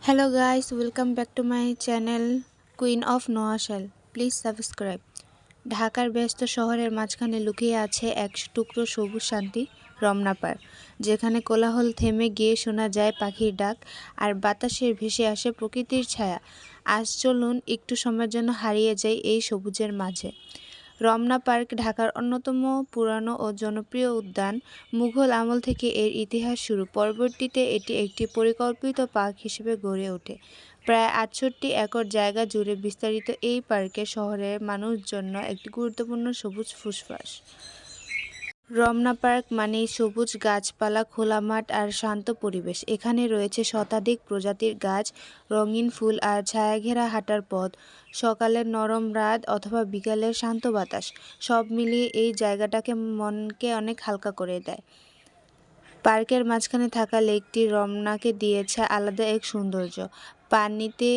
Hello guys, welcome back to my channel Queen of Noashell. Please subscribe. ঢাকার ব্যস্ত শহরের মাঝখানে লুকিয়ে আছে এক টুকরো সবুজ শান্তি, রমনা পার্ক, যেখানে কোলাহল থেমে গিয়ে শোনা যায় পাখির ডাক আর বাতাসে ভেসে আসে প্রকৃতির ছায়া। আজ চলুন একটু সময়ের জন্য হারিয়ে যাই এই সবুজের মাঝে। রমনা পার্ক ঢাকার অন্যতম পুরানো ও জনপ্রিয় উদ্যান। মুঘল আমল থেকে এর ইতিহাস শুরু। পরবর্তীতে এটি একটি পরিকল্পিত পার্ক হিসেবে গড়ে ওঠে। প্রায় ৬৮ একর জায়গা জুড়ে বিস্তারিত এই পার্কে শহরের মানুষের জন্য একটি গুরুত্বপূর্ণ সবুজ ফুসফাস। রমনা পার্ক মানেই সবুজ গাছপালা, খোলা মাঠ আর শান্ত পরিবেশ। এখানে রয়েছে শতাধিক প্রজাতির গাছ, রঙিন ফুল আর ছায়াঘেরা হাঁটার পথ, সকালের নরম রাত অথবা বিকালের শান্ত বাতাস, সব মিলিয়ে এই জায়গাটাকে মনকে অনেক হালকা করে দেয়। পার্কের মাঝখানে থাকা লেকটি রমনাকে দিয়েছে আলাদা এক সৌন্দর্য। পানিতে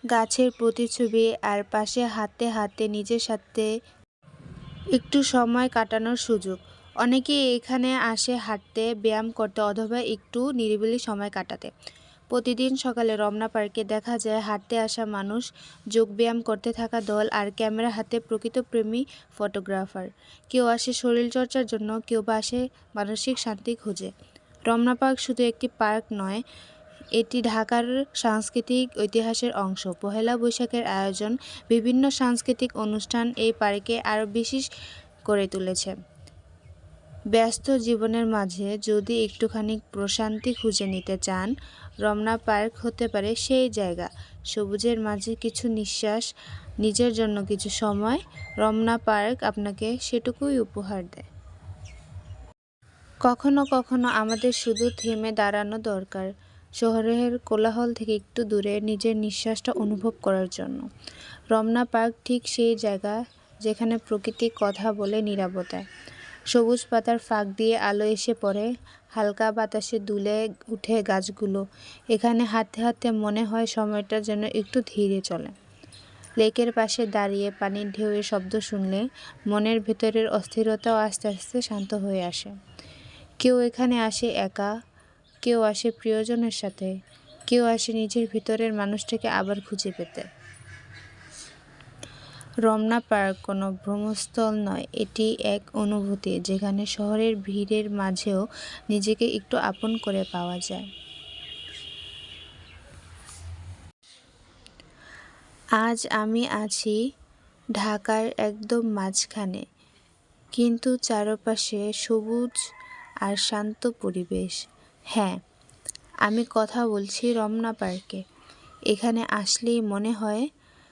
গাছের প্রতিচ্ছবি আর পাশে হাঁটতে হাঁটতে নিজের সাথে একটু সময় কাটানোর সুযোগ। অনেকেই এখানে আসে হাঁটতে, ব্যায়াম করতে অথবা একটু নিরিবিলি সময় কাটাতে। প্রতিদিন সকালে রমনা পার্কে দেখা যায় হাঁটতে আসা মানুষ, যোগব্যায়াম করতে থাকা দল আর ক্যামেরা হাতে প্রকৃতপ্রেমী ফটোগ্রাফার। কেউ আসে শরীরচর্চার জন্য, কেউ বা আসে মানসিক শান্তি খুঁজে। রমনা পার্ক শুধু একটি পার্ক নয়, এটি ঢাকার সাংস্কৃতিক ঐতিহাসের অংশ। পহেলা বৈশাখের আয়োজন, বিভিন্ন সাংস্কৃতিক অনুষ্ঠান এই পার্কে আরও বেশি করে তুলেছে। ব্যস্ত জীবনের মাঝে যদি একটুখানি প্রশান্তি খুঁজে নিতে চান, রমনা পার্ক হতে পারে সেই জায়গা। সবুজের মাঝে কিছু নিঃশ্বাস, নিজের জন্য কিছু সময়, রমনা পার্ক আপনাকে সেটুকুই উপহার দেয়। কখনো কখনো আমাদের শুধু থেমে দাঁড়ানো দরকার, শহরের কোলাহল থেকে একটু দূরে নিজের নিঃশ্বাসটা অনুভব করার জন্য। রমনা পার্ক ঠিক সেই জায়গা যেখানে প্রকৃতি কথা বলে নীরবতায়। সবুজ পাতার ফাঁক দিয়ে আলো এসে পড়ে, হালকা বাতাসে দুলে উঠে গাছগুলো। এখানে হাঁটতে হাঁটতে মনে হয় সময়টা যেন একটু ধীরে চলে। লেকের পাশে দাঁড়িয়ে পানির ঢেউয়ের শব্দ শুনলে মনের ভেতরের অস্থিরতাও আস্তে আস্তে শান্ত হয়ে আসে। কেউ এখানে আসে একা, কেউ আসে প্রিয়জনের সাথে, কেউ আসে নিজের ভিতরের মানুষটাকে আবার খুঁজে পেতে। রমনা পার্ক কোনো ভ্রমণস্থল নয়, এটি এক অনুভূতি যেখানে শহরের ভিড়ের মাঝেও নিজেকে একটু আপন করে পাওয়া যায়। আজ আমি আছি ঢাকার একদম মাঝখানে, কিন্তু চারপাশে সবুজ আর শান্ত পরিবেশ। হ্যাঁ, আমি কথা বলছি রমনা পার্কে। এখানে আসলেই মনে হয়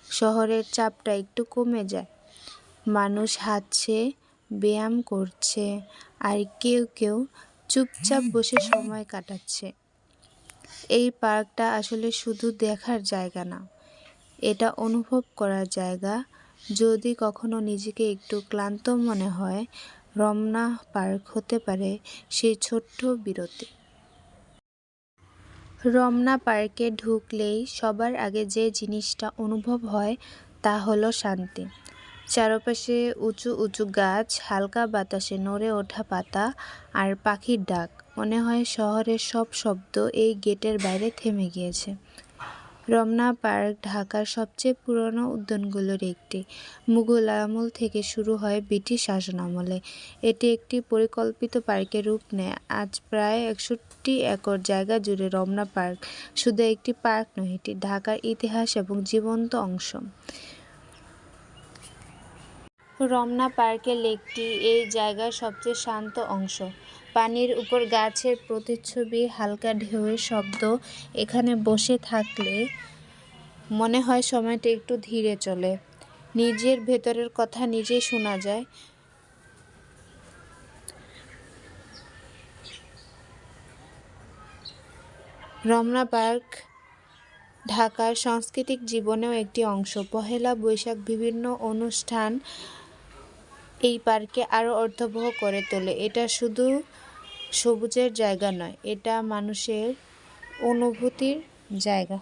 শহরের চাপটা একটু কমে যায়। মানুষ হাঁটছে, ব্যায়াম করছে, আর কেউ কেউ চুপচাপ বসে সময় কাটাচ্ছে। এই পার্কটা আসলে শুধু দেখার জায়গা না, এটা অনুভব করার জায়গা। যদি কখনো নিজেকে একটু ক্লান্ত মনে হয়, রমনা পার্ক হতে পারে সেই ছোট্ট বিরতি। রমনা পার্কে ঢুকলেই সবার আগে যে জিনিসটা অনুভব হয় তা হলো শান্তি। চারপাশে উঁচু উঁচু গাছ, হালকা বাতাসে নড়ে ওঠা পাতা আর পাখির ডাক। মনে হয় শহরের সব শব্দ এই গেটের বাইরে থেমে গিয়েছে। রমনা পার্ক ঢাকার সবচেয়ে পুরনো উদ্যানগুলোর একটি। মুঘল আমল থেকে শুরু হয় ব্রিটিশ শাসনামলে। এটি একটি পরিকল্পিত পার্কের রূপ নেয়। আজ প্রায় ৬১ একর জায়গা জুড়ে রমনা পার্ক শুধু একটি পার্ক নয়, এটি ঢাকার ইতিহাস এবং জীবন্ত অংশ। রমনা পার্কের লেকটি এই জায়গার সবচেয়ে শান্ত অংশ। পানির উপর গাছের প্রতিচ্ছবি, হালকা ঢেউয়ের শব্দ। এখানে বসে থাকলে মনে হয় সময়টা একটু ধীরে চলে, নিজের ভেতরের কথা নিজেই শোনা যায়। রমনা পার্ক ঢাকার সাংস্কৃতিক জীবনেও একটি অংশ। পহেলা বৈশাখ, বিভিন্ন অনুষ্ঠান এই পার্কে আরও অর্থবহ করে তোলে। এটা শুধু সবুজের জায়গা নয়, এটা মানুষের অনুভূতির জায়গা।